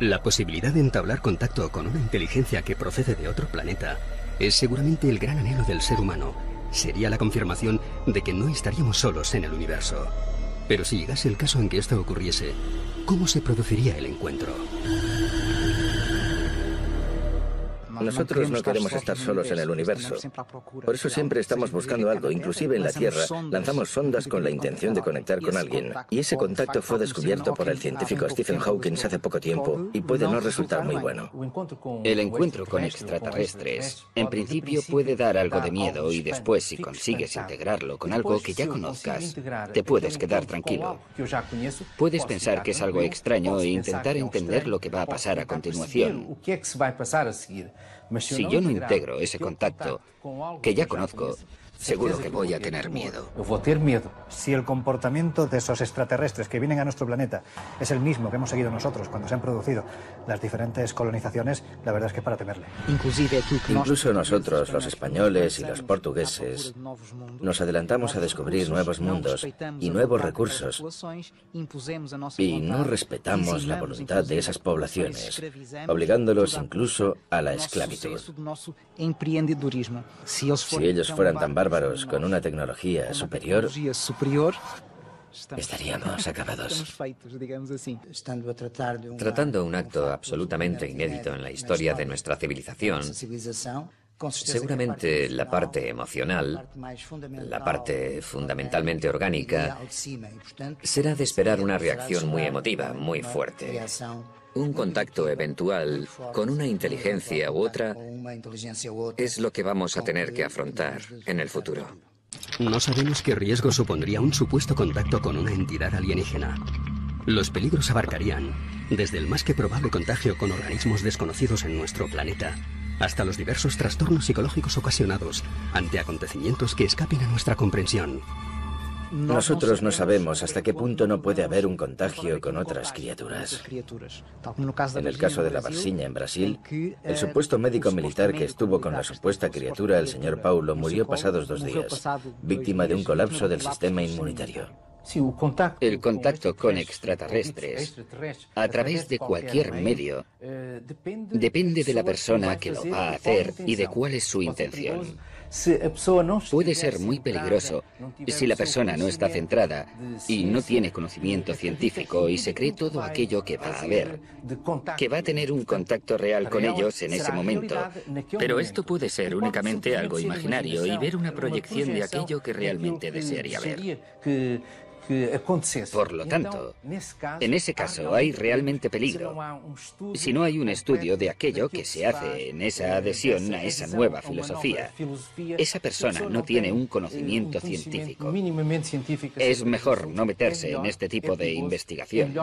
La posibilidad de entablar contacto con una inteligencia que procede de otro planeta es seguramente el gran anhelo del ser humano. Sería la confirmación de que no estaríamos solos en el universo. Pero si llegase el caso en que esto ocurriese, ¿cómo se produciría el encuentro? Nosotros no queremos estar solos en el universo. Por eso siempre estamos buscando algo. Inclusive en la Tierra lanzamos sondas con la intención de conectar con alguien. Y ese contacto fue descubierto por el científico Stephen Hawking hace poco tiempo y puede no resultar muy bueno. El encuentro con extraterrestres, en principio, puede dar algo de miedo y después, si consigues integrarlo con algo que ya conozcas, te puedes quedar tranquilo. Puedes pensar que es algo extraño e intentar entender lo que va a pasar a continuación. Si yo no integro ese contacto, que ya conozco, seguro que voy a tener miedo. Si el comportamiento de esos extraterrestres que vienen a nuestro planeta es el mismo que hemos seguido nosotros cuando se han producido las diferentes colonizaciones, la verdad es que es para temerle. Incluso nosotros, los españoles y los portugueses, nos adelantamos a descubrir nuevos mundos y nuevos recursos y no respetamos la voluntad de esas poblaciones, obligándolos incluso a la esclavitud. Si ellos fueran tan bárbaros con una tecnología superior, estaríamos acabados. Tratando un acto absolutamente inédito en la historia de nuestra civilización, seguramente la parte emocional, la parte fundamentalmente orgánica, será de esperar una reacción muy emotiva, muy fuerte. Un contacto eventual con una inteligencia u otra es lo que vamos a tener que afrontar en el futuro. No sabemos qué riesgo supondría un supuesto contacto con una entidad alienígena. Los peligros abarcarían desde el más que probable contagio con organismos desconocidos en nuestro planeta, hasta los diversos trastornos psicológicos ocasionados ante acontecimientos que escapen a nuestra comprensión. Nosotros no sabemos hasta qué punto no puede haber un contagio con otras criaturas. En el caso de la Varginha en Brasil, el supuesto médico militar que estuvo con la supuesta criatura, el señor Paulo, murió pasados 2 días, víctima de un colapso del sistema inmunitario. El contacto con extraterrestres, a través de cualquier medio, depende de la persona que lo va a hacer y de cuál es su intención. Puede ser muy peligroso si la persona no está centrada y no tiene conocimiento científico y se cree todo aquello que va a ver, que va a tener un contacto real con ellos en ese momento. Pero esto puede ser únicamente algo imaginario y ver una proyección de aquello que realmente desearía ver. Por lo tanto, en ese caso hay realmente peligro. Si no hay un estudio de aquello que se hace en esa adhesión a esa nueva filosofía, esa persona no tiene un conocimiento científico. Es mejor no meterse en este tipo de investigación,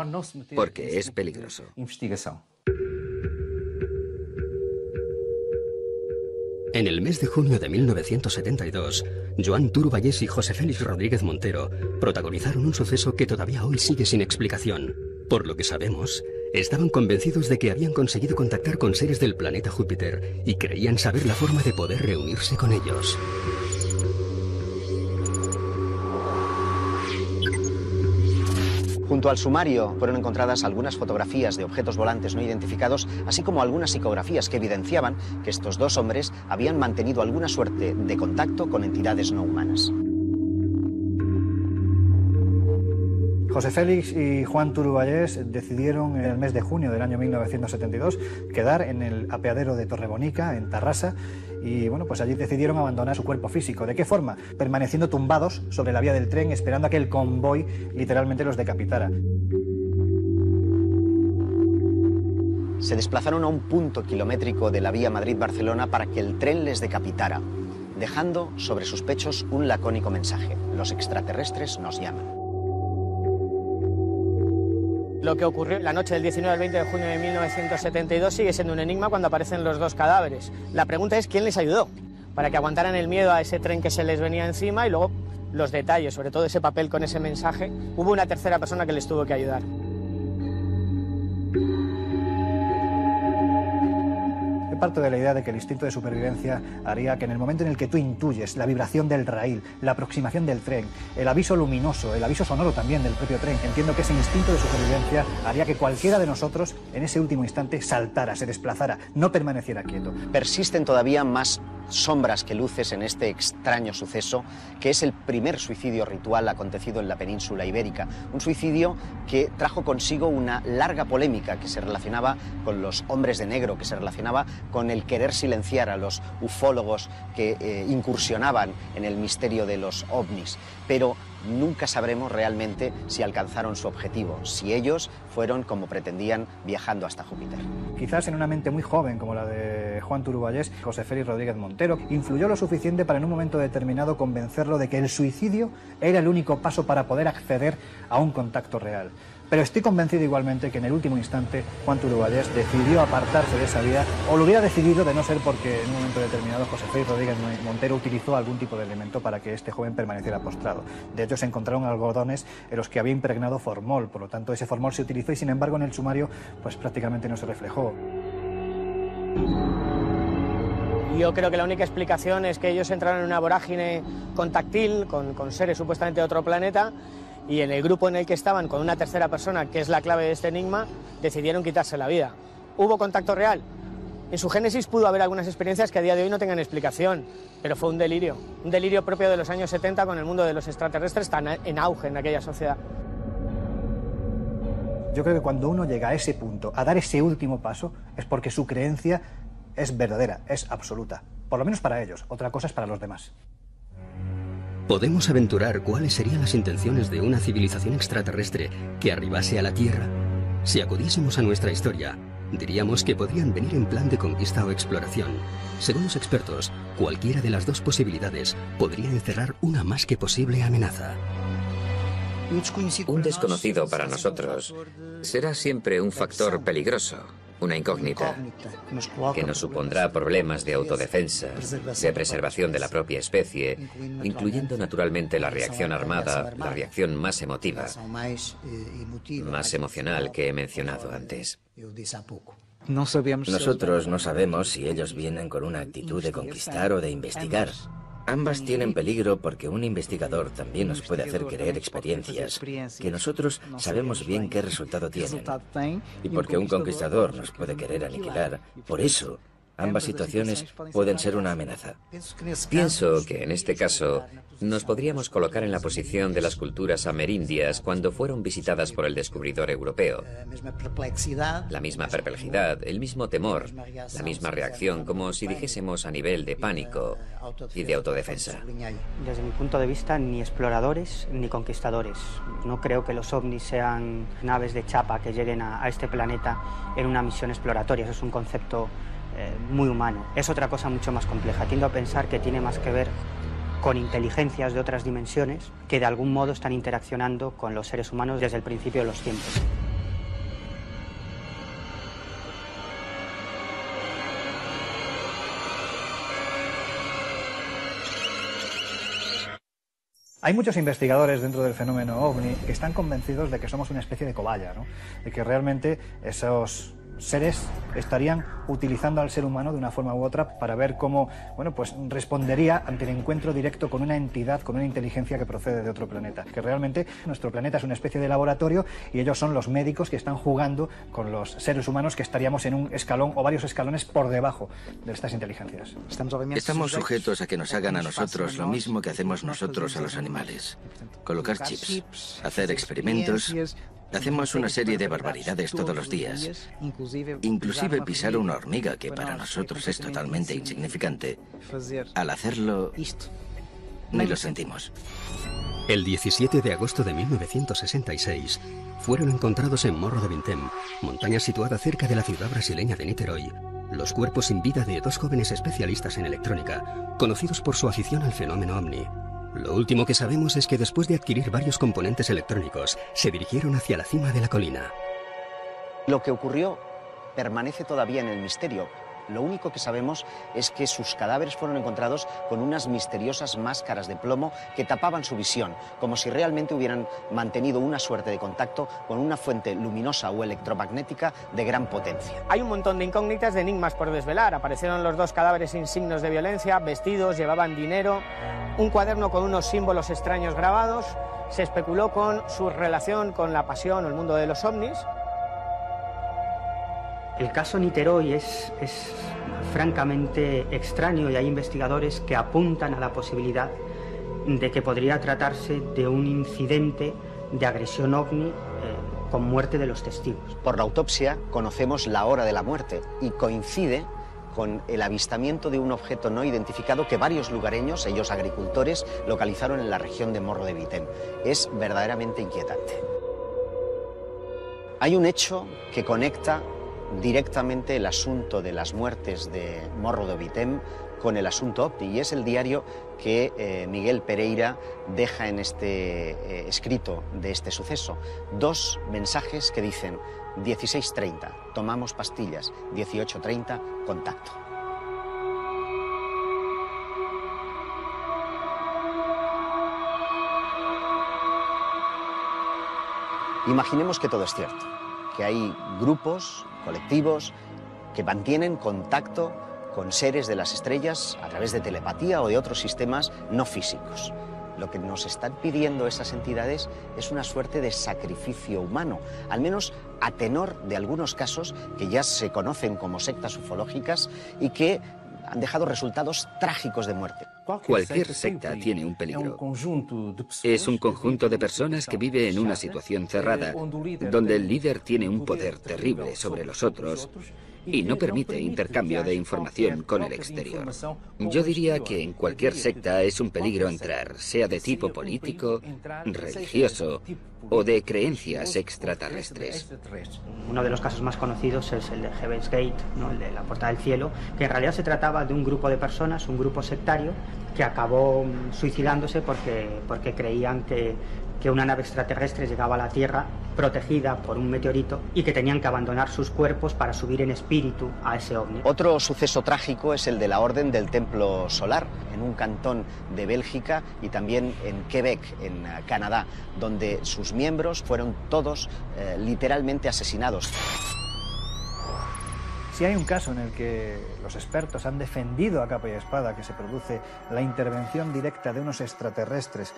porque es peligroso. En el mes de junio de 1972, Joan Turo Vallès y José Félix Rodríguez Montero protagonizaron un suceso que todavía hoy sigue sin explicación. Por lo que sabemos, estaban convencidos de que habían conseguido contactar con seres del planeta Júpiter y creían saber la forma de poder reunirse con ellos. Junto al sumario fueron encontradas algunas fotografías de objetos volantes no identificados, así como algunas psicografías que evidenciaban que estos 2 hombres habían mantenido alguna suerte de contacto con entidades no humanas. José Félix y Juan Turo Vallès decidieron en el mes de junio del año 1972 quedar en el apeadero de Torrebonica, en Tarrasa, y bueno, pues allí decidieron abandonar su cuerpo físico. ¿De qué forma? Permaneciendo tumbados sobre la vía del tren, esperando a que el convoy literalmente los decapitara. Se desplazaron a un punto kilométrico de la vía Madrid-Barcelona para que el tren les decapitara, dejando sobre sus pechos un lacónico mensaje: los extraterrestres nos llaman. Lo que ocurrió la noche del 19 al 20 de junio de 1972 sigue siendo un enigma cuando aparecen los 2 cadáveres. La pregunta es quién les ayudó para que aguantaran el miedo a ese tren que se les venía encima, y luego los detalles, sobre todo ese papel con ese mensaje. Hubo una tercera persona que les tuvo que ayudar. parto de la idea de que el instinto de supervivencia haría que en el momento en el que tú intuyes la vibración del raíl, la aproximación del tren, el aviso luminoso, el aviso sonoro también del propio tren, entiendo que ese instinto de supervivencia haría que cualquiera de nosotros en ese último instante saltara, se desplazara, no permaneciera quieto. Persisten todavía más sombras que luces en este extraño suceso, que es el primer suicidio ritual acontecido en la península ibérica. Un suicidio que trajo consigo una larga polémica que se relacionaba con los hombres de negro, que se relacionaba con el querer silenciar a los ufólogos que incursionaban en el misterio de los ovnis. Pero nunca sabremos realmente si alcanzaron su objetivo, si ellos fueron como pretendían viajando hasta Júpiter. Quizás en una mente muy joven como la de Juan Turuballés, José Félix Rodríguez Montero influyó lo suficiente para en un momento determinado convencerlo de que el suicidio era el único paso para poder acceder a un contacto real. Pero estoy convencido igualmente que en el último instante Juan Turuballés decidió apartarse de esa vía, o lo hubiera decidido de no ser porque en un momento determinado José Félix Rodríguez Montero utilizó algún tipo de elemento para que este joven permaneciera postrado. De hecho, se encontraron algodones en los que había impregnado formol, por lo tanto ese formol se utilizó y sin embargo en el sumario pues prácticamente no se reflejó. Yo creo que la única explicación es que ellos entraron en una vorágine contactil con seres supuestamente de otro planeta, y en el grupo en el que estaban con una tercera persona, que es la clave de este enigma, decidieron quitarse la vida. ¿Hubo contacto real? En su génesis pudo haber algunas experiencias que a día de hoy no tengan explicación, pero fue un delirio propio de los años 70 con el mundo de los extraterrestres tan en auge en aquella sociedad. Yo creo que cuando uno llega a ese punto, a dar ese último paso, es porque su creencia es verdadera, es absoluta. Por lo menos para ellos, otra cosa es para los demás. ¿Podemos aventurar cuáles serían las intenciones de una civilización extraterrestre que arribase a la Tierra? Si acudiésemos a nuestra historia, diríamos que podrían venir en plan de conquista o exploración. Según los expertos, cualquiera de las dos posibilidades podría encerrar una más que posible amenaza. Un desconocido para nosotros será siempre un factor peligroso, una incógnita, que nos supondrá problemas de autodefensa, de preservación de la propia especie, incluyendo naturalmente la reacción armada, la reacción más emotiva, más emocional que he mencionado antes. Nosotros no sabemos si ellos vienen con una actitud de conquistar o de investigar. Ambas tienen peligro porque un investigador también nos puede hacer creer experiencias que nosotros sabemos bien qué resultado tienen. Y porque un conquistador nos puede querer aniquilar, por eso ambas situaciones pueden ser una amenaza. Pienso que en este caso nos podríamos colocar en la posición de las culturas amerindias cuando fueron visitadas por el descubridor europeo. La misma perplejidad, el mismo temor, la misma reacción, como si dijésemos a nivel de pánico y de autodefensa. Desde mi punto de vista, ni exploradores ni conquistadores. No creo que los ovnis sean naves de chapa que lleguen a este planeta en una misión exploratoria. Eso es un concepto muy humano. Es otra cosa mucho más compleja. Tiendo a pensar que tiene más que ver con inteligencias de otras dimensiones que de algún modo están interaccionando con los seres humanos desde el principio de los tiempos. Hay muchos investigadores dentro del fenómeno OVNI que están convencidos de que somos una especie de cobaya, ¿no? De que realmente esos seres estarían utilizando al ser humano de una forma u otra para ver cómo, bueno, pues respondería ante el encuentro directo con una entidad, con una inteligencia que procede de otro planeta. Que realmente nuestro planeta es una especie de laboratorio y ellos son los médicos que están jugando con los seres humanos que estaríamos en un escalón o varios escalones por debajo de estas inteligencias. Estamos sujetos a que nos hagan a nosotros lo mismo que hacemos nosotros a los animales. Colocar chips, hacer experimentos. Hacemos una serie de barbaridades todos los días, inclusive pisar una hormiga que para nosotros es totalmente insignificante. Al hacerlo, ni lo sentimos. El 17 de agosto de 1966 fueron encontrados en Morro de Vintem, montaña situada cerca de la ciudad brasileña de Niterói, los cuerpos sin vida de dos jóvenes especialistas en electrónica, conocidos por su afición al fenómeno OVNI. Lo último que sabemos es que después de adquirir varios componentes electrónicos, se dirigieron hacia la cima de la colina. Lo que ocurrió permanece todavía en el misterio. Lo único que sabemos es que sus cadáveres fueron encontrados con unas misteriosas máscaras de plomo que tapaban su visión, como si realmente hubieran mantenido una suerte de contacto con una fuente luminosa o electromagnética de gran potencia. Hay un montón de incógnitas, de enigmas por desvelar. Aparecieron los dos cadáveres sin signos de violencia, vestidos, llevaban dinero, un cuaderno con unos símbolos extraños grabados. Se especuló con su relación con la pasión o el mundo de los ovnis. El caso Niteroi es francamente extraño y hay investigadores que apuntan a la posibilidad de que podría tratarse de un incidente de agresión ovni con muerte de los testigos. Por la autopsia conocemos la hora de la muerte y coincide con el avistamiento de un objeto no identificado que varios lugareños, ellos agricultores, localizaron en la región de Morro de Vitén. Es verdaderamente inquietante. Hay un hecho que conecta directamente el asunto de las muertes de Morro de Vitén con el asunto OVNI, y es el diario que Miguel Pereira deja en este escrito de este suceso. 2 mensajes que dicen: 16:30, tomamos pastillas; 18:30, contacto. Imaginemos que todo es cierto, que hay grupos, colectivos, que mantienen contacto con seres de las estrellas a través de telepatía o de otros sistemas no físicos. Lo que nos están pidiendo esas entidades es una suerte de sacrificio humano, al menos a tenor de algunos casos que ya se conocen como sectas ufológicas y que han dejado resultados trágicos de muerte. Cualquier secta tiene un peligro. Es un conjunto de personas que vive en una situación cerrada, donde el líder tiene un poder terrible sobre los otros y no permite intercambio de información con el exterior. Yo diría que en cualquier secta es un peligro entrar, sea de tipo político, religioso o de creencias extraterrestres. Uno de los casos más conocidos es el de Heaven's Gate, ¿no? El de la Puerta del Cielo, que en realidad se trataba de un grupo de personas, un grupo sectario, que acabó suicidándose porque creían que una nave extraterrestre llegaba a la Tierra protegida por un meteorito y que tenían que abandonar sus cuerpos para subir en espíritu a ese ovni. Otro suceso trágico es el de la Orden del Templo Solar, en un cantón de Bélgica y también en Quebec, en Canadá, donde sus miembros fueron todos literalmente asesinados. Si hay un caso en el que los expertos han defendido a capa y espada que se produce la intervención directa de unos extraterrestres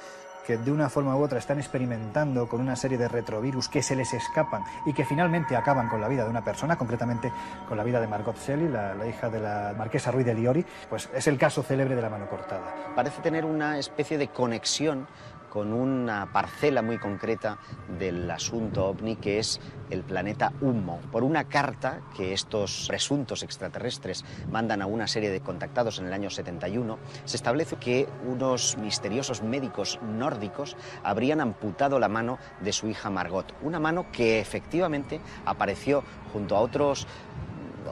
que de una forma u otra están experimentando con una serie de retrovirus que se les escapan y que finalmente acaban con la vida de una persona, concretamente con la vida de Margot Shelley, la hija de la marquesa Ruiz de Liori, pues es el caso célebre de la mano cortada. Parece tener una especie de conexión con una parcela muy concreta del asunto OVNI, que es el planeta Humo. Por una carta que estos presuntos extraterrestres mandan a una serie de contactados en el año 71, se establece que unos misteriosos médicos nórdicos habrían amputado la mano de su hija Margot, una mano que efectivamente apareció junto a otros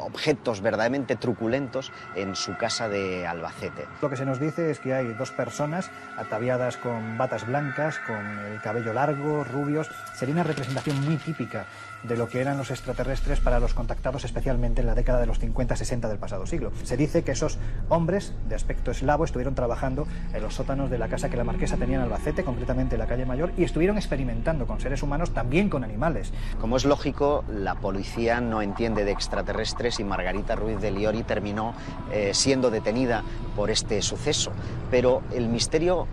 objetos verdaderamente truculentos en su casa de Albacete. Lo que se nos dice es que hay 2 personas ataviadas con batas blancas, con el cabello largo, rubios. Sería una representación muy típica de lo que eran los extraterrestres para los contactados, especialmente en la década de los 50-60 del pasado siglo. Se dice que esos hombres de aspecto eslavo estuvieron trabajando en los sótanos de la casa que la marquesa tenía en Albacete, concretamente en la calle Mayor, y estuvieron experimentando con seres humanos, también con animales. Como es lógico, la policía no entiende de extraterrestres y Margarita Ruiz de Liori terminó siendo detenida por este suceso. Pero el misterio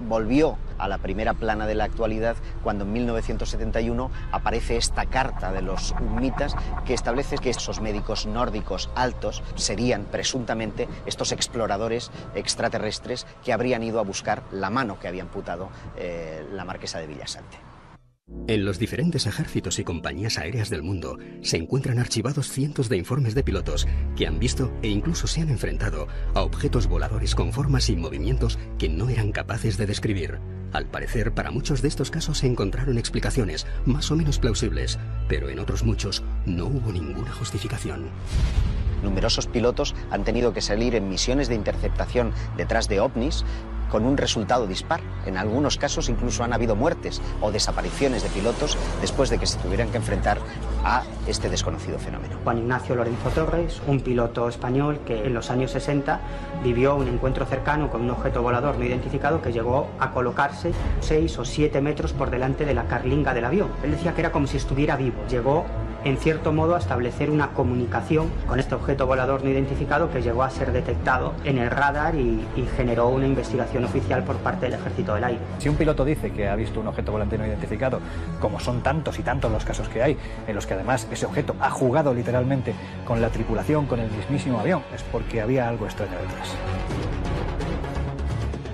volvió a la primera plana de la actualidad cuando en 1971 aparece esta carta de los humitas que establece que esos médicos nórdicos altos serían presuntamente estos exploradores extraterrestres que habrían ido a buscar la mano que había amputado la marquesa de Villasante. En los diferentes ejércitos y compañías aéreas del mundo se encuentran archivados cientos de informes de pilotos que han visto e incluso se han enfrentado a objetos voladores con formas y movimientos que no eran capaces de describir. Al parecer, para muchos de estos casos se encontraron explicaciones más o menos plausibles, pero en otros muchos no hubo ninguna justificación. Numerosos pilotos han tenido que salir en misiones de interceptación detrás de ovnis con un resultado dispar. En algunos casos incluso han habido muertes o desapariciones de pilotos después de que se tuvieran que enfrentar a este desconocido fenómeno. Juan Ignacio Lorenzo Torres, un piloto español que en los años 60 vivió un encuentro cercano con un objeto volador no identificado que llegó a colocarse 6 o 7 metros por delante de la carlinga del avión. Él decía que era como si estuviera vivo. Llegó en cierto modo a establecer una comunicación con este objeto volador no identificado que llegó a ser detectado en el radar y generó una investigación oficial por parte del Ejército del Aire. Si un piloto dice que ha visto un objeto volante no identificado, como son tantos y tantos los casos que hay, en los que además ese objeto ha jugado literalmente con la tripulación, con el mismísimo avión, es porque había algo extraño detrás.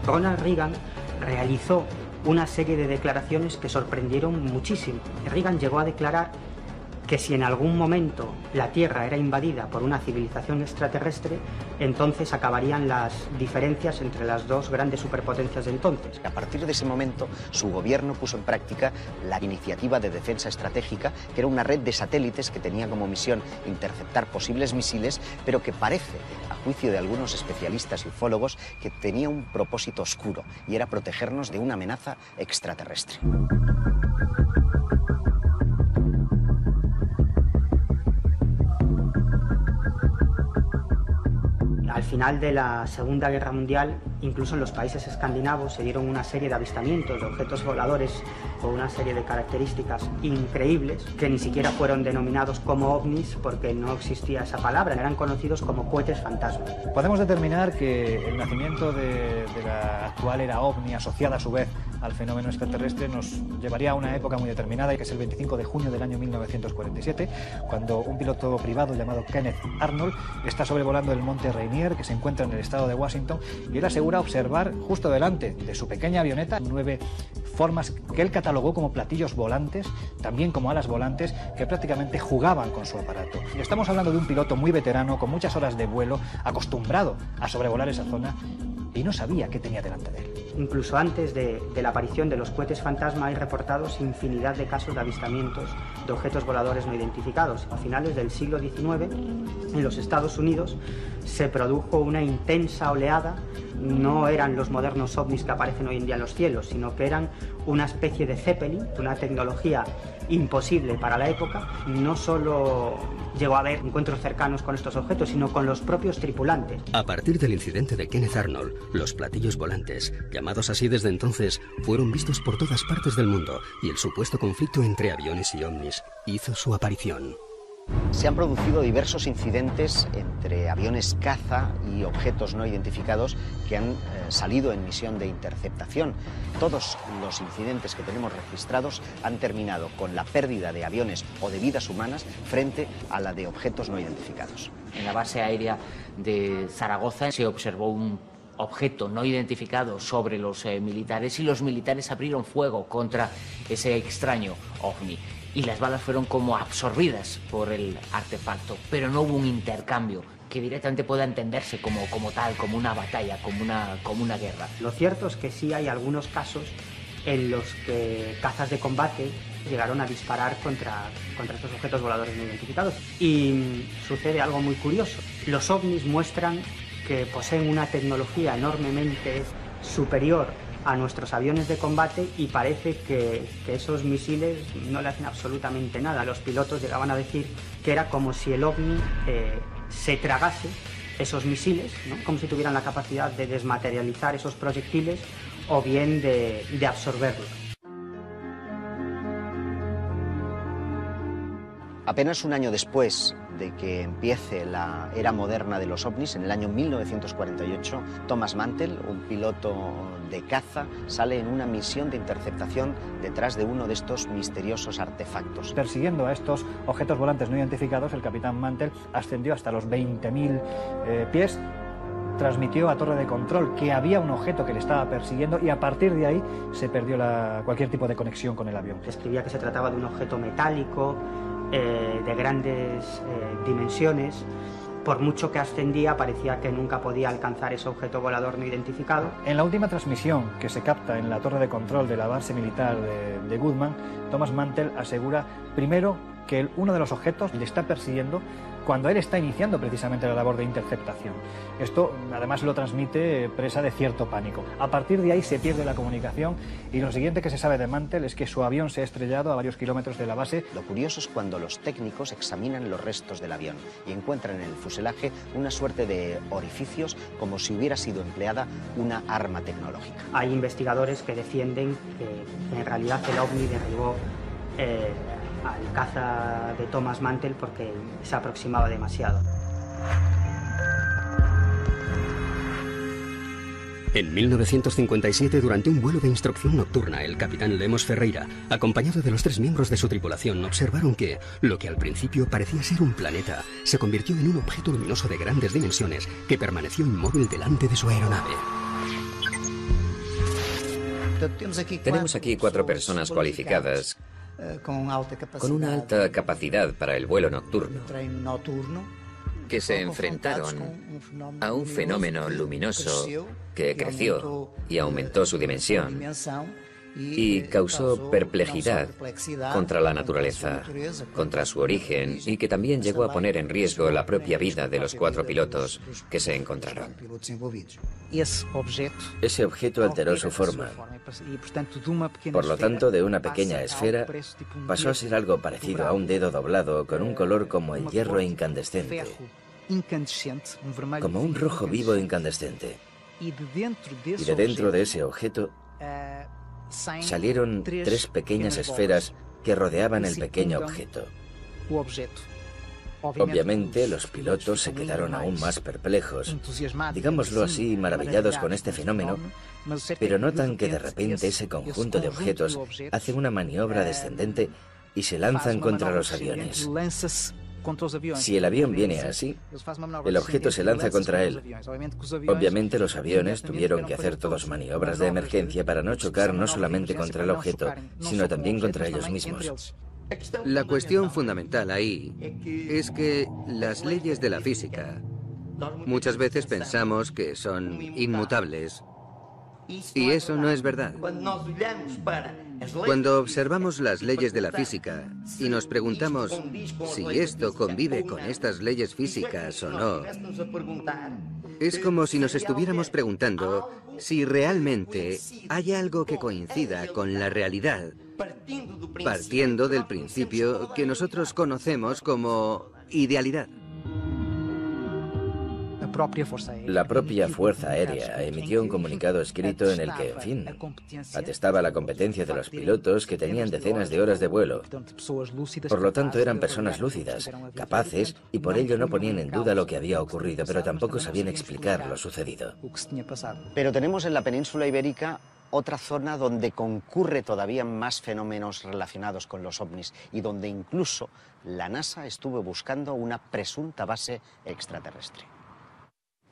Ronald Reagan realizó una serie de declaraciones que sorprendieron muchísimo. Reagan llegó a declarar que si en algún momento la Tierra era invadida por una civilización extraterrestre, entonces acabarían las diferencias entre las dos grandes superpotencias de entonces. A partir de ese momento, su gobierno puso en práctica la Iniciativa de Defensa Estratégica, que era una red de satélites que tenía como misión interceptar posibles misiles, pero que parece, a juicio de algunos especialistas y ufólogos, que tenía un propósito oscuro, y era protegernos de una amenaza extraterrestre. Al final de la Segunda Guerra Mundial, incluso en los países escandinavos se dieron una serie de avistamientos de objetos voladores con una serie de características increíbles que ni siquiera fueron denominados como ovnis porque no existía esa palabra, eran conocidos como cohetes fantasma. Podemos determinar que el nacimiento de la actual era ovni, asociada a su vez al fenómeno extraterrestre, nos llevaría a una época muy determinada, que es el 25 de junio del año 1947, cuando un piloto privado llamado Kenneth Arnold está sobrevolando el monte Rainier, que se encuentra en el estado de Washington, y él asegura observar justo delante de su pequeña avioneta 9 formas que él catalogó como platillos volantes, también como alas volantes, que prácticamente jugaban con su aparato. Y estamos hablando de un piloto muy veterano, con muchas horas de vuelo, acostumbrado a sobrevolar esa zona, y no sabía qué tenía delante de él. Incluso antes de la aparición de los cohetes fantasma hay reportados infinidad de casos de avistamientos de objetos voladores no identificados. A finales del siglo XIX, en los Estados Unidos, se produjo una intensa oleada. No eran los modernos ovnis que aparecen hoy en día en los cielos, sino que eran una especie de Zeppelin, una tecnología imposible para la época. No solo llegó a haber encuentros cercanos con estos objetos, sino con los propios tripulantes. A partir del incidente de Kenneth Arnold, los platillos volantes, llamados así desde entonces, fueron vistos por todas partes del mundo y el supuesto conflicto entre aviones y ovnis hizo su aparición. Se han producido diversos incidentes entre aviones caza y objetos no identificados que han salido en misión de interceptación. Todos los incidentes que tenemos registrados han terminado con la pérdida de aviones o de vidas humanas frente a la de objetos no identificados. En la base aérea de Zaragoza se observó un objeto no identificado sobre los militares y los militares abrieron fuego contra ese extraño ovni. Y las balas fueron como absorbidas por el artefacto, pero no hubo un intercambio que directamente pueda entenderse como tal, como una batalla, como una guerra. Lo cierto es que sí hay algunos casos en los que cazas de combate llegaron a disparar contra estos objetos voladores no identificados. Y sucede algo muy curioso. Los ovnis muestran que poseen una tecnología enormemente superior a nuestros aviones de combate y parece que esos misiles no le hacen absolutamente nada. Los pilotos llegaban a decir que era como si el ovni se tragase esos misiles, ¿no? Como si tuvieran la capacidad de desmaterializar esos proyectiles o bien de absorberlos. Apenas un año después de que empiece la era moderna de los ovnis, en el año 1948, Thomas Mantell, un piloto de caza, sale en una misión de interceptación detrás de uno de estos misteriosos artefactos. Persiguiendo a estos objetos volantes no identificados, el capitán Mantell ascendió hasta los 20.000 pies, transmitió a torre de control que había un objeto que le estaba persiguiendo y a partir de ahí se perdió cualquier tipo de conexión con el avión. Describía que se trataba de un objeto metálico, de grandes dimensiones. Por mucho que ascendía, parecía que nunca podía alcanzar ese objeto volador no identificado. En la última transmisión que se capta en la torre de control de la base militar de Goodman, Thomas Mantell asegura primero que uno de los objetos le está persiguiendo cuando él está iniciando precisamente la labor de interceptación. Esto además lo transmite presa de cierto pánico. A partir de ahí se pierde la comunicación y lo siguiente que se sabe de Mantell es que su avión se ha estrellado a varios kilómetros de la base. Lo curioso es cuando los técnicos examinan los restos del avión y encuentran en el fuselaje una suerte de orificios como si hubiera sido empleada una arma tecnológica. Hay investigadores que defienden que en realidad el OVNI derribó al caza de Thomas Mantell porque se aproximaba demasiado. En 1957, durante un vuelo de instrucción nocturna, el capitán Lemos Ferreira, acompañado de los 3 miembros de su tripulación, observaron que, lo que al principio parecía ser un planeta, se convirtió en un objeto luminoso de grandes dimensiones que permaneció inmóvil delante de su aeronave. Tenemos aquí 4 personas cualificadas con una alta capacidad para el vuelo nocturno, que se enfrentaron a un fenómeno luminoso que creció y aumentó su dimensión y causó perplejidad contra la naturaleza, contra su origen, y que también llegó a poner en riesgo la propia vida de los 4 pilotos que se encontraron. Ese objeto alteró su forma. Por lo tanto, de una pequeña esfera pasó a ser algo parecido a un dedo doblado con un color como el hierro incandescente, como un rojo vivo incandescente. Y de dentro de ese objeto salieron 3 pequeñas esferas que rodeaban el pequeño objeto. Obviamente, los pilotos se quedaron aún más perplejos, digámoslo así, maravillados con este fenómeno, pero notan que de repente ese conjunto de objetos hace una maniobra descendente y se lanzan contra los aviones. Si el avión viene así, el objeto se lanza contra él. Obviamente los aviones tuvieron que hacer todas maniobras de emergencia para no chocar no solamente contra el objeto, sino también contra ellos mismos. La cuestión fundamental ahí es que las leyes de la física muchas veces pensamos que son inmutables, y eso no es verdad. Cuando observamos las leyes de la física y nos preguntamos si esto convive con estas leyes físicas o no, es como si nos estuviéramos preguntando si realmente hay algo que coincida con la realidad, partiendo del principio que nosotros conocemos como idealidad. La propia Fuerza Aérea emitió un comunicado escrito en el que, en fin, atestaba la competencia de los pilotos que tenían decenas de horas de vuelo. Por lo tanto, eran personas lúcidas, capaces, y por ello no ponían en duda lo que había ocurrido, pero tampoco sabían explicar lo sucedido. Pero tenemos en la península ibérica otra zona donde concurre todavía más fenómenos relacionados con los ovnis y donde incluso la NASA estuvo buscando una presunta base extraterrestre.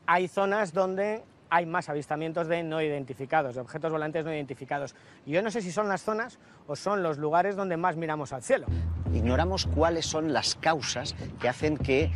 Hay zonas donde hay más avistamientos de no identificados, de objetos volantes no identificados. Y yo no sé si son las zonas o son los lugares donde más miramos al cielo. Ignoramos cuáles son las causas que hacen que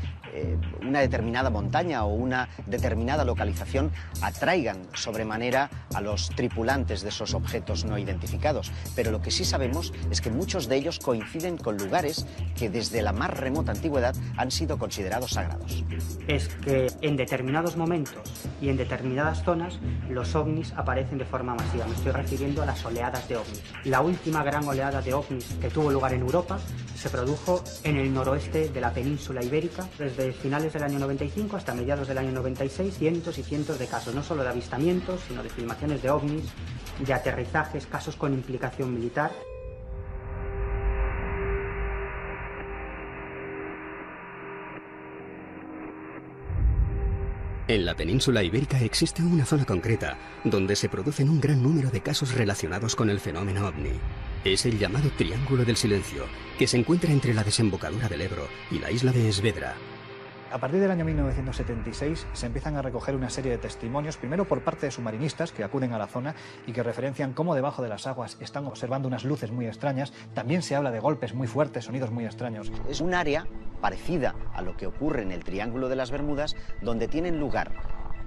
una determinada montaña o una determinada localización atraigan sobremanera a los tripulantes de esos objetos no identificados. Pero lo que sí sabemos es que muchos de ellos coinciden con lugares que desde la más remota antigüedad han sido considerados sagrados. Es que en determinados momentos y en determinadas zonas los ovnis aparecen de forma masiva. Me estoy refiriendo a las oleadas de ovnis. La última gran oleada de ovnis que tuvo lugar en Europa se produjo en el noroeste de la península ibérica. Desde finales del año 95 hasta mediados del año 96, cientos y cientos de casos, no solo de avistamientos, sino de filmaciones de ovnis, de aterrizajes, casos con implicación militar. En la península ibérica existe una zona concreta donde se producen un gran número de casos relacionados con el fenómeno ovni. Es el llamado Triángulo del Silencio, que se encuentra entre la desembocadura del Ebro y la isla de Esvedra. A partir del año 1976 se empiezan a recoger una serie de testimonios, primero por parte de submarinistas que acuden a la zona y que referencian cómo debajo de las aguas están observando unas luces muy extrañas. También se habla de golpes muy fuertes, sonidos muy extraños. Es un área parecida a lo que ocurre en el Triángulo de las Bermudas, donde tienen lugar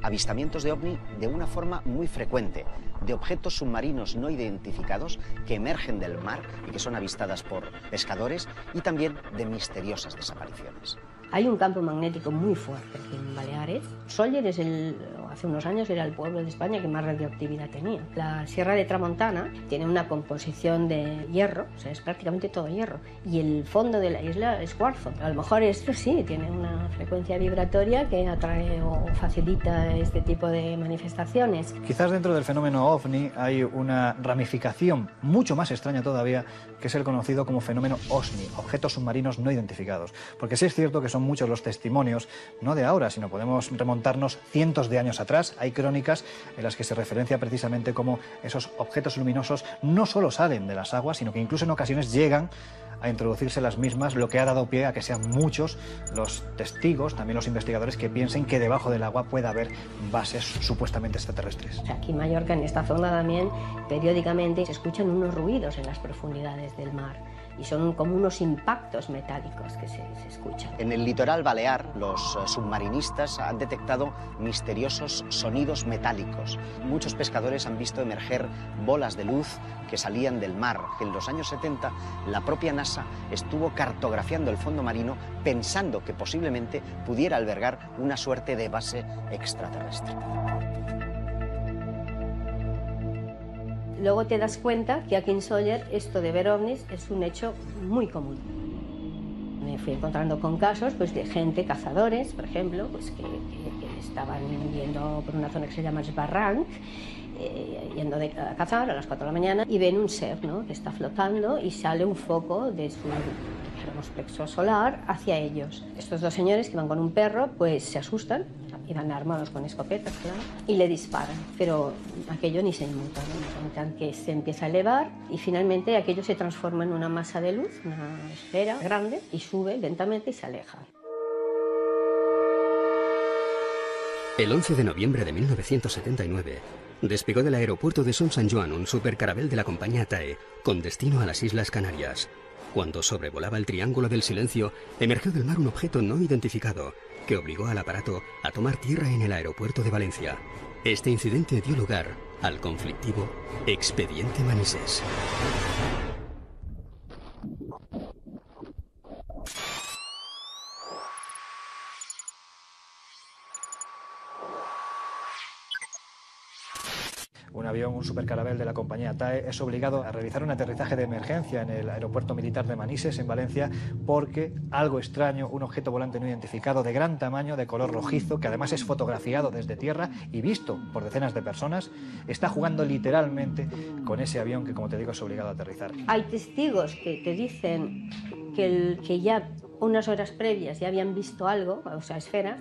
avistamientos de ovni de una forma muy frecuente, de objetos submarinos no identificados que emergen del mar y que son avistadas por pescadores, y también de misteriosas desapariciones. Hay un campo magnético muy fuerte aquí en Baleares. Sóller hace unos años era el pueblo de España que más radioactividad tenía. La Sierra de Tramontana tiene una composición de hierro, o sea, es prácticamente todo hierro, y el fondo de la isla es cuarzo. A lo mejor esto sí tiene una frecuencia vibratoria que atrae o facilita este tipo de manifestaciones. Quizás dentro del fenómeno OVNI hay una ramificación mucho más extraña todavía, que es el conocido como fenómeno OSNI, objetos submarinos no identificados. Porque sí es cierto que son muchos los testimonios, no de ahora, sino podemos remontarnos cientos de años atrás. Hay crónicas en las que se referencia precisamente cómo esos objetos luminosos no solo salen de las aguas, sino que incluso en ocasiones llegan a introducirse las mismas, lo que ha dado pie a que sean muchos los testigos, también los investigadores, que piensen que debajo del agua puede haber bases supuestamente extraterrestres. Aquí en Mallorca, en esta zona también, periódicamente se escuchan unos ruidos en las profundidades del mar. Y son como unos impactos metálicos que se escuchan. En el litoral balear, los submarinistas han detectado misteriosos sonidos metálicos. Muchos pescadores han visto emerger bolas de luz que salían del mar. En los años 70, la propia NASA estuvo cartografiando el fondo marino pensando que posiblemente pudiera albergar una suerte de base extraterrestre. Luego te das cuenta que aquí en Sóller esto de ver ovnis es un hecho muy común. Me fui encontrando con casos pues, de gente, cazadores, por ejemplo, pues, que estaban yendo por una zona que se llama Esbarranc, yendo a cazar a las 4 de la mañana y ven un ser, ¿no?, que está flotando y sale un foco de su plexo solar hacia ellos. Estos dos señores que van con un perro pues se asustan, iban armados con escopetas, claro, y le disparan, pero aquello ni se inmuta, ¿no? Notan que se empieza a elevar y finalmente aquello se transforma en una masa de luz, una esfera grande, y sube lentamente y se aleja. El 11 de noviembre de 1979 despegó del aeropuerto de Son San Joan un supercarabel de la compañía TAE con destino a las Islas Canarias. Cuando sobrevolaba el Triángulo del Silencio, emergió del mar un objeto no identificado que obligó al aparato a tomar tierra en el aeropuerto de Valencia. Este incidente dio lugar al conflictivo Expediente Manises. Un avión, un supercarabel de la compañía TAE, es obligado a realizar un aterrizaje de emergencia en el aeropuerto militar de Manises, en Valencia, porque algo extraño, un objeto volante no identificado de gran tamaño, de color rojizo, que además es fotografiado desde tierra y visto por decenas de personas, está jugando literalmente con ese avión que, como te digo, es obligado a aterrizar. Hay testigos que te dicen que ya unas horas previas ya habían visto algo, o sea, esferas,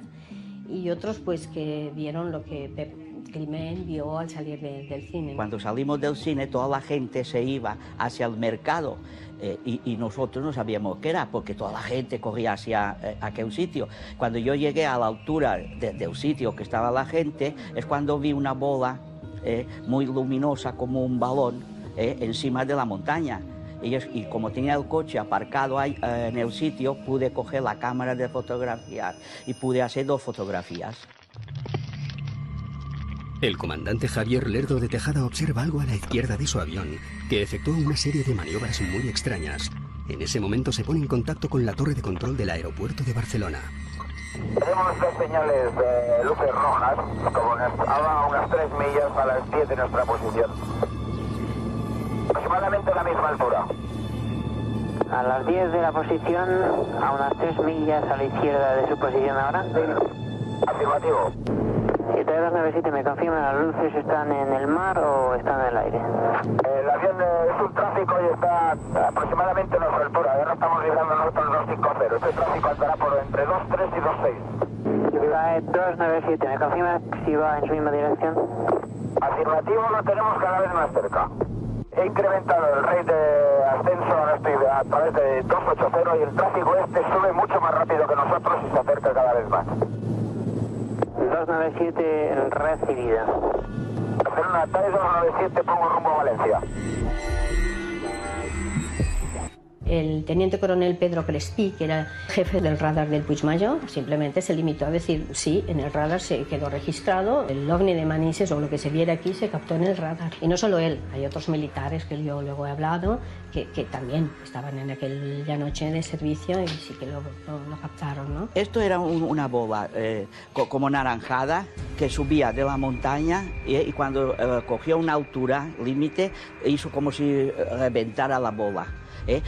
y otros pues que vieron lo que Climent vio al salir del cine. Cuando salimos del cine, toda la gente se iba hacia el mercado y nosotros no sabíamos qué era, porque toda la gente corría hacia aquel sitio. Cuando yo llegué a la altura del sitio que estaba la gente, es cuando vi una bola muy luminosa como un balón encima de la montaña. Y como tenía el coche aparcado ahí, en el sitio, pude coger la cámara de fotografiar y pude hacer 2 fotografías. El comandante Javier Lerdo de Tejada observa algo a la izquierda de su avión, que efectúa una serie de maniobras muy extrañas. En ese momento se pone en contacto con la torre de control del aeropuerto de Barcelona. Tenemos 2 señales de luces rojas, como a unas 3 millas a las 10 de nuestra posición. Aproximadamente a la misma altura. A las 10 de la posición, a unas 3 millas a la izquierda de su posición ahora. Sí. Afirmativo. 7297, ¿me confirman las luces están en el mar o están en el aire? El avión es un tráfico y está aproximadamente a nuestra altura. Ahora estamos librando nosotros 250. Este tráfico andará por entre 23 y 26. 297, ¿me confirma si va en su misma dirección? Afirmativo, lo tenemos cada vez más cerca. He incrementado el rate de ascenso, ahora estoy a través de 280 y el tráfico este sube mucho más rápido que nosotros y se acerca cada vez más. 297 recibida. Barcelona, TAE 297, pongo rumbo a Valencia. El teniente coronel Pedro Crespí, que era jefe del radar del Puigmayor, simplemente se limitó a decir sí, en el radar se quedó registrado, el ovni de Manises o lo que se viera aquí se captó en el radar. Y no solo él, hay otros militares que yo luego he hablado que también estaban en aquella noche de servicio y sí que lo captaron, ¿no? Esto era una bola como naranjada que subía de la montaña y cuando cogió una altura límite hizo como si reventara la bola.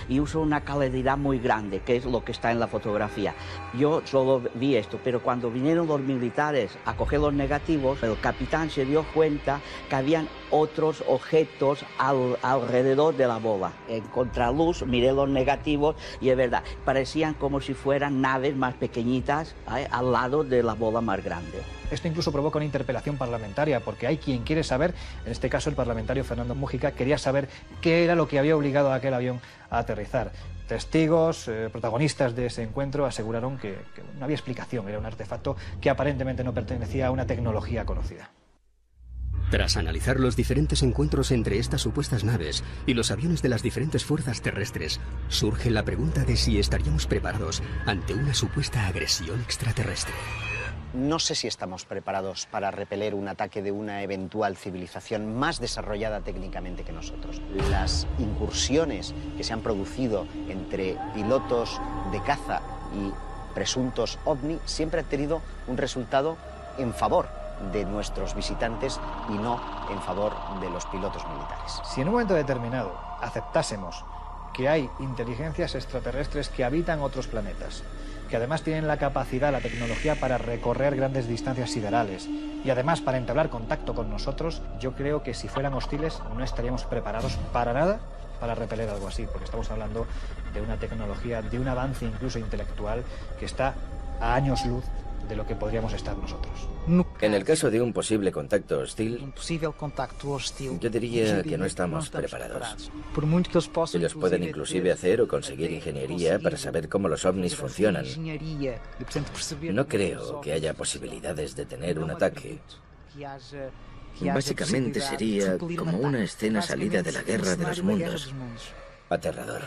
Y usa una claridad muy grande, que es lo que está en la fotografía. Yo solo vi esto, pero cuando vinieron los militares a coger los negativos, el capitán se dio cuenta que habían otros objetos alrededor de la bola. En contraluz miré los negativos y es verdad, parecían como si fueran naves más pequeñitas al lado de la bola más grande. Esto incluso provoca una interpelación parlamentaria, porque hay quien quiere saber, en este caso el parlamentario Fernando Mújica, quería saber qué era lo que había obligado a aquel avión a aterrizar. Testigos, protagonistas de ese encuentro aseguraron que no había explicación, era un artefacto que aparentemente no pertenecía a una tecnología conocida. Tras analizar los diferentes encuentros entre estas supuestas naves y los aviones de las diferentes fuerzas terrestres, surge la pregunta de si estaríamos preparados ante una supuesta agresión extraterrestre. No sé si estamos preparados para repeler un ataque de una eventual civilización más desarrollada técnicamente que nosotros. Las incursiones que se han producido entre pilotos de caza y presuntos ovni siempre han tenido un resultado en favor de nuestros visitantes y no en favor de los pilotos militares. Si en un momento determinado aceptásemos que hay inteligencias extraterrestres que habitan otros planetas, que además tienen la capacidad, la tecnología para recorrer grandes distancias siderales y además para entablar contacto con nosotros, yo creo que si fueran hostiles no estaríamos preparados para nada para repeler algo así, porque estamos hablando de una tecnología, de un avance incluso intelectual que está a años luz de lo que podríamos estar nosotros. En el caso de un posible contacto hostil, yo diría que no estamos preparados. Ellos pueden inclusive hacer o conseguir ingeniería para saber cómo los ovnis funcionan. No creo que haya posibilidades de tener un ataque. Básicamente sería como una escena salida de la Guerra de los Mundos. Aterrador.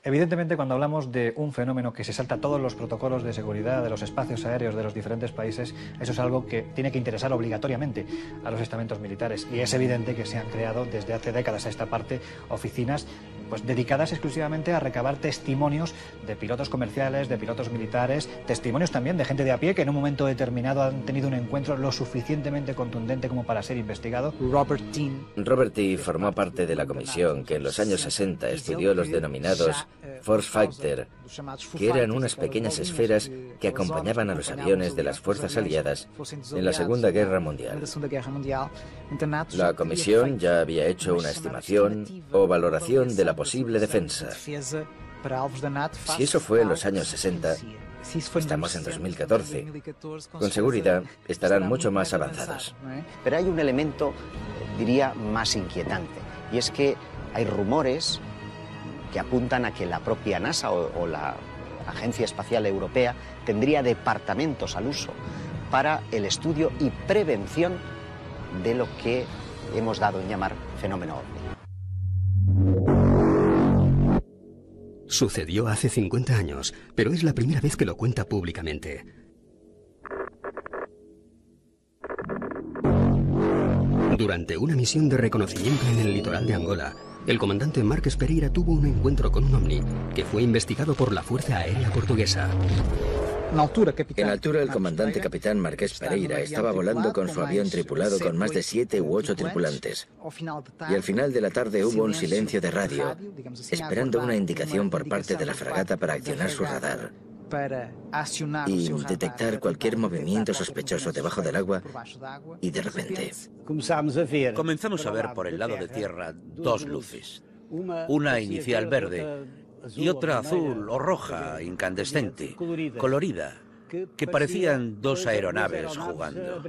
Evidentemente, cuando hablamos de un fenómeno que se salta todos los protocolos de seguridad de los espacios aéreos de los diferentes países, eso es algo que tiene que interesar obligatoriamente a los estamentos militares. Y es evidente que se han creado desde hace décadas a esta parte oficinas dedicadas exclusivamente a recabar testimonios de pilotos comerciales, de pilotos militares, testimonios también de gente de a pie que en un momento determinado han tenido un encuentro lo suficientemente contundente como para ser investigado. Robert T. formó parte de la comisión que en los años 60 estudió los denominados Force Fighter, que eran unas pequeñas esferas que acompañaban a los aviones de las fuerzas aliadas en la Segunda Guerra Mundial. La comisión ya había hecho una estimación o valoración de la posible defensa. Si eso fue en los años 60, estamos en 2014. Con seguridad estarán mucho más avanzados. Pero hay un elemento, diría, más inquietante, y es que hay rumores que apuntan a que la propia NASA o la Agencia Espacial Europea tendría departamentos al uso para el estudio y prevención de lo que hemos dado en llamar fenómeno ovni. Sucedió hace 50 años, pero es la primera vez que lo cuenta públicamente. Durante una misión de reconocimiento en el litoral de Angola, el comandante Marques Pereira tuvo un encuentro con un ovni que fue investigado por la Fuerza Aérea Portuguesa. En altura, el comandante capitán Marques Pereira estaba volando con su avión tripulado con más de 7 u 8 tripulantes. Y al final de la tarde hubo un silencio de radio, esperando una indicación por parte de la fragata para accionar su radar y detectar cualquier movimiento sospechoso debajo del agua, y de repente comenzamos a ver por el lado de tierra dos luces, una inicial verde y otra azul o roja, incandescente, colorida, que parecían dos aeronaves jugando.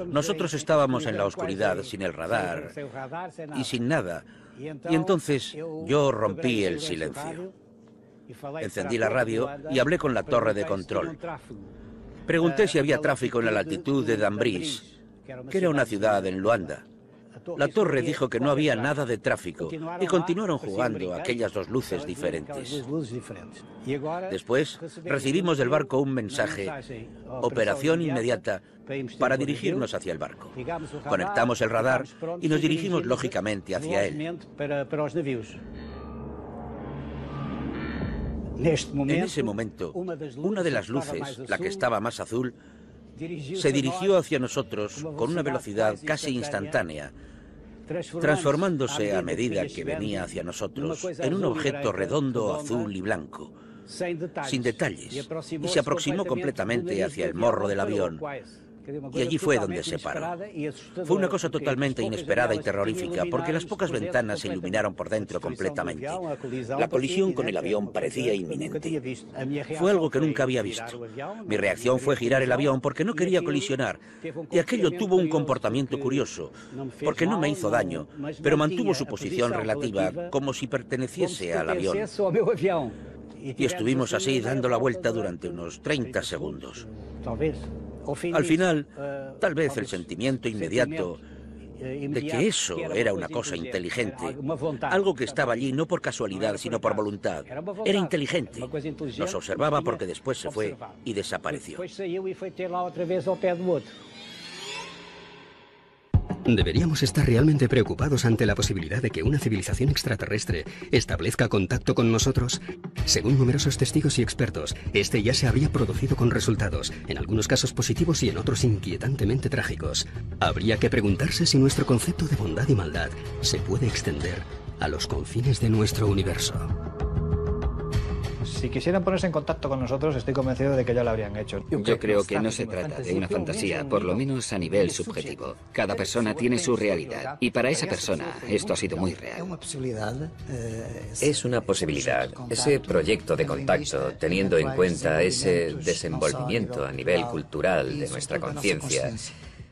Nosotros estábamos en la oscuridad, sin el radar y sin nada, y entonces yo rompí el silencio. Encendí la radio y hablé con la torre de control. Pregunté si había tráfico en la latitud de Dambrís, que era una ciudad en Luanda. La torre dijo que no había nada de tráfico y continuaron jugando aquellas dos luces diferentes. Después recibimos del barco un mensaje: operación inmediata, para dirigirnos hacia el barco. Conectamos el radar y nos dirigimos lógicamente hacia él. En ese momento, una de las luces, la que estaba más azul, se dirigió hacia nosotros con una velocidad casi instantánea, transformándose a medida que venía hacia nosotros en un objeto redondo, azul y blanco, sin detalles, y se aproximó completamente hacia el morro del avión. Y allí fue donde se paró. Fue una cosa totalmente inesperada y terrorífica, porque las pocas ventanas se iluminaron por dentro completamente. La colisión con el avión parecía inminente. Fue algo que nunca había visto. Mi reacción fue girar el avión porque no quería colisionar, y aquello tuvo un comportamiento curioso, porque no me hizo daño, pero mantuvo su posición relativa, como si perteneciese al avión. Y estuvimos así dando la vuelta durante unos 30 segundos. Al final, tal vez el sentimiento inmediato de que eso era una cosa inteligente, algo que estaba allí no por casualidad, sino por voluntad. Era inteligente. Nos observaba porque después se fue y desapareció. Deberíamos estar realmente preocupados ante la posibilidad de que una civilización extraterrestre establezca contacto con nosotros. Según numerosos testigos y expertos, este ya se habría producido con resultados, en algunos casos positivos y en otros inquietantemente trágicos. Habría que preguntarse si nuestro concepto de bondad y maldad se puede extender a los confines de nuestro universo. Si quisieran ponerse en contacto con nosotros, estoy convencido de que ya lo habrían hecho. Yo creo que no se trata de una fantasía, por lo menos a nivel subjetivo. Cada persona tiene su realidad, y para esa persona esto ha sido muy real. Es una posibilidad, ese proyecto de contacto, teniendo en cuenta ese desenvolvimiento a nivel cultural de nuestra conciencia,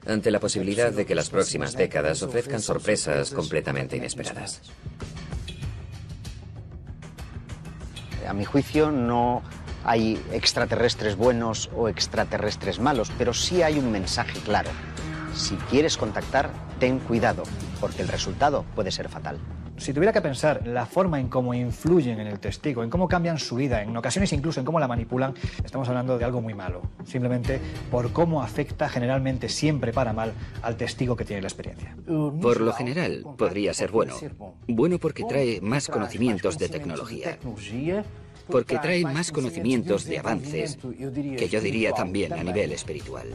ante la posibilidad de que las próximas décadas ofrezcan sorpresas completamente inesperadas. A mi juicio no hay extraterrestres buenos o extraterrestres malos, pero sí hay un mensaje claro. Si quieres contactar, ten cuidado, porque el resultado puede ser fatal. Si tuviera que pensar la forma en cómo influyen en el testigo, en cómo cambian su vida, en ocasiones incluso en cómo la manipulan, estamos hablando de algo muy malo. Simplemente por cómo afecta generalmente siempre para mal al testigo que tiene la experiencia. Por lo general, podría ser bueno. Bueno porque trae más conocimientos de tecnología. Porque trae más conocimientos de avances, que yo diría también a nivel espiritual.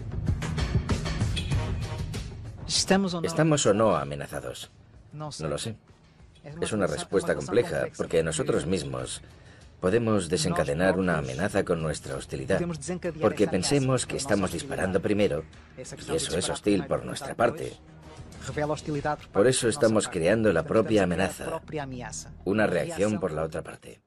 ¿Estamos o no amenazados? No lo sé. Es una respuesta compleja, porque nosotros mismos podemos desencadenar una amenaza con nuestra hostilidad, porque pensemos que estamos disparando primero, y eso es hostil por nuestra parte. Por eso estamos creando la propia amenaza, una reacción por la otra parte.